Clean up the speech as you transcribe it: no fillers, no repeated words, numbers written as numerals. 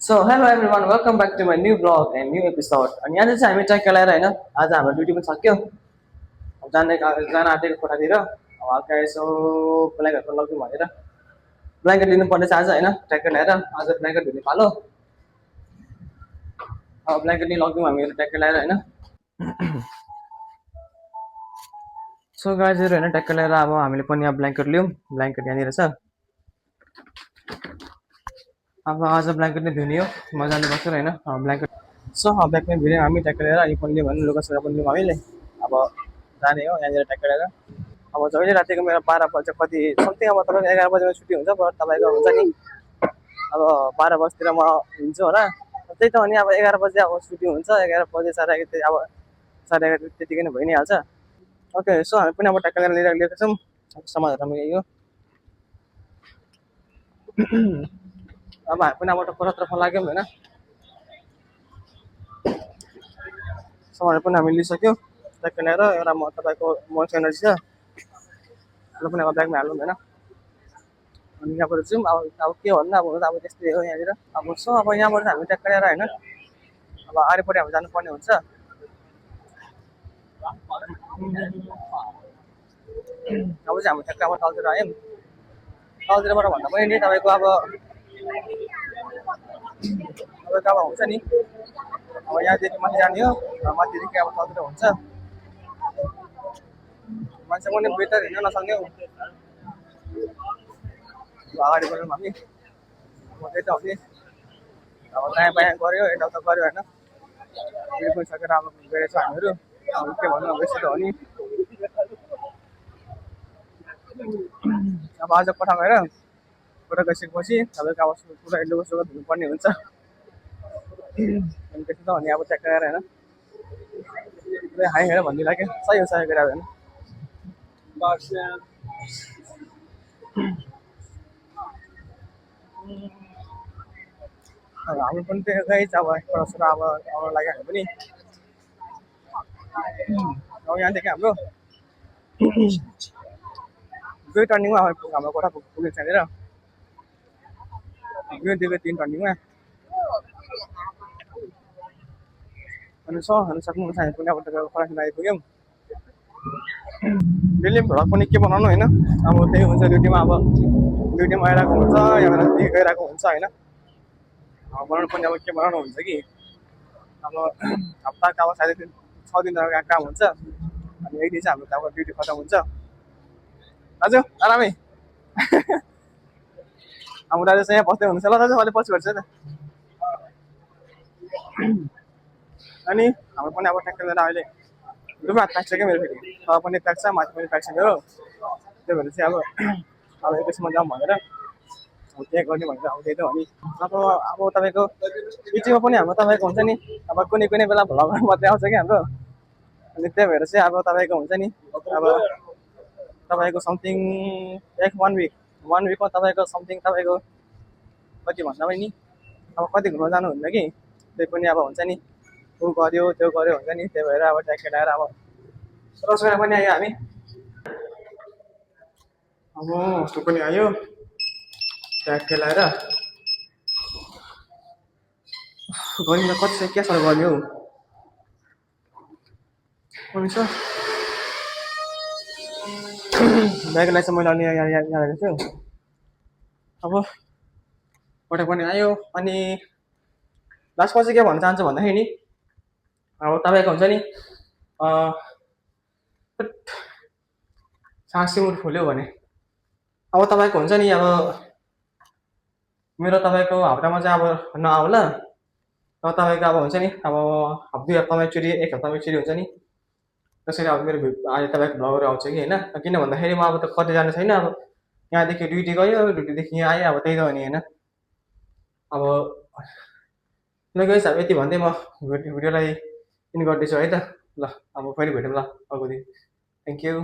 So hello everyone, welcome back to my new vlog and new episode. अनि आज चाहिँ हामी ट्र्याक लगाएर होइन आज हाम्रो ड्युटी पनि सक्यो जान आँटेको कोठातिर अब हल्का यसो ब्ल्याङ्केटहरू लगिदिउँ भनेर ब्ल्याङ्केट लिनु पर्नेछ आज होइन ट्र्याक लगाएर आज ब्ल्याङ्केट धुने पालो अब ब्ल्याङ्केट नि लगिदिउँ हामीहरू ट्र्याक लगाएर होइन सो गाइजहरू होइन ट्र्याक लगाएर अब हामीले पनि अब ब्ल्याङ्केट लियौँ ब्ल्याङ्केट यहाँनिर छ अब आज ब्ल्याङ्केट नै धुने हो मजाले बसेर होइन ब्ल्याङ्केट सो ब्यागमै भिड्यौँ हामी ट्र्याक लगाएर अनि पनि लियौँ भने लुगासुगा पनि लियौँ हामीले अब जाने हो यहाँनिर ट्र्याक लगाएर अब जहिले रातिको मेरो 12 बजे कति समथिङ अब तपाईँको 11 बजेमा छुट्टी हुन्छ बट तपाईँको हुन्छ नि अब 12 बजीतिर म हिँड्छु होला त्यही त अनि अब 11 बजे अब छुट्टी हुन्छ 11 बजे साढे 11 अब साढे 11 त्यतिकै नै भइ नै हाल्छ ओके सो हामी पनि अब ट्र्याक लगाएर लिएको छौँ समाजहरू यही हो अब हामी पनि अब कोठातर्फ लाग्यौँ होइन सामानहरू पनि हामी लिइसक्यौँ ट्र्याक लगाएर एउटा म तपाईँको मोन्स एनर्जी छ त्यो पनि अब ब्यागमा हाल्नु होइन अनि यहाँबाट जाउँ अब के भन्नु अब हुनु त अब त्यस्तै हो यहाँनिर अब सो अब यहाँबाट हामी ट्र्याक लगाएर होइन अब आरेपट्टि हामी जानुपर्ने हुन्छ अब चाहिँ हामी ठ्याक्क अब तलतिर आयौँ तलतिरबाट भन्दा पनि नि तपाईँको अब हुन्छ नि अब यहाँदेखि माथि जाने हो माथिदेखि अब तलतिर हुन्छ मान्छे पनि बेटर हिँड्न नसक्ने हो अगाडि बढ्यौँ हामी त्यही त हो नि अब दायाँ बायाँ गऱ्यो यताउता गऱ्यो होइन भिड पुगिसकेर अब गएको छ हामीहरू अब के भन्नु अब यस्तो त हो नि अब आज कोठा गएर कोठा गइसकेपछि तपाईँको अब पुरा लुगासुगा धुनुपर्ने हुन्छ अनि त्यस्तो त हो नि अब ट्र्याक लगाएर होइन पुरै हाई हेर भन्ने लाग्यो सही हो सही कुरा होइन हामी पनि त्यो गइ अब एकपल्ट अब आउनु लाग्यो हामी पनि अब यहाँदेखि हाम्रो दुई टर्निङमा हाम्रो कोठा पुगेको छैन यो दिएको 3 टर्निङमा अनि सहहरू सक्नुहुन्छ हामी पनि अब तपाईँको कोठामा आइपुग्यौँ डेली भ्लग पनि के बनाउनु होइन अब त्यही हुन्छ ड्युटीमा आइरहेको हुन्छ या गइरहेको हुन्छ होइन बनाउनु पनि अब के बनाउनु हुन्छ कि अब हप्ताको अब साढे 6 दिन काम हुन्छ अनि एक दिन चाहिँ हाम्रो अब ड्युटी खतम हुन्छ दाजु आरामै हाम्रो दाजु चाहिँ यहाँ बस्दै हुनुहुन्छ ल दाजु अहिले पछि भेट्छ त अनि हाम्रो पनि अब ट्र्याक्टर लिएर अहिले दुईमा हात प्याक छ क्या मेरो फेरि तल पनि प्याक छ माथि पनि प्याक छ मेरो त्यही भएर चाहिँ अब एकैछिनमा जाउँ भनेर अब त्यहाँ गर्ने भनेर अब त्यही त हो नि अब तपाईँको बिचमा पनि हाम्रो तपाईँको हुन्छ नि अब कुनै बेला भ्लगहरू मात्रै आउँछ कि हाम्रो अनि त्यही भएर चाहिँ अब तपाईँको हुन्छ नि अब तपाईँको समथिङ वान विकमा तपाईँको समथिङ तपाईँको कति भन्दा पनि नि अब कति घुम्न जानुहुन्न कि त्यही पनि अब हुन्छ नि ऊ गऱ्यो त्यो गऱ्यो हुन्छ नि त्यही भएर अब ट्र्याक लगाएर अब रसोइमा पनि आयो हामी अब होस्टेल पनि आयो ट्र्याक लगाएर गर्मी त कति छ क्या साह्रो गर्मी हौ अनि छ ब्यागलाई चाहिँ मैले अनि यहाँ राखेको छु अब कोठा पनि आयो अनि लास्टमा चाहिँ के भन्न चाहन्छु भन्दाखेरि नि अब तपाईँको हुन्छ नि साँसी मुट फुल्यो भने अब तपाईँको हुन्छ नि अब मेरो तपाईँको हप्तामा चाहिँ अब नआउला र तपाईँको अब हुन्छ नि अब 2 हप्तामा एकचोटि 1 हप्तामा एकचोटि हुन्छ नि त्यसरी अब मेरो अहिले तपाईँको भ्लगहरू आउँछ कि होइन किन भन्दाखेरि म अब त कतै जानु छैन अब यहाँदेखि ड्युटी गयो ड्युटीदेखि यहाँ आएँ अब त्यही त हो नि होइन अब ल गाइस अब यति भन्दै म भिडियोलाई इन गर्दैछु है त ल अब फेरि भेटौँ ल अर्को दिन थ्याङ्क यू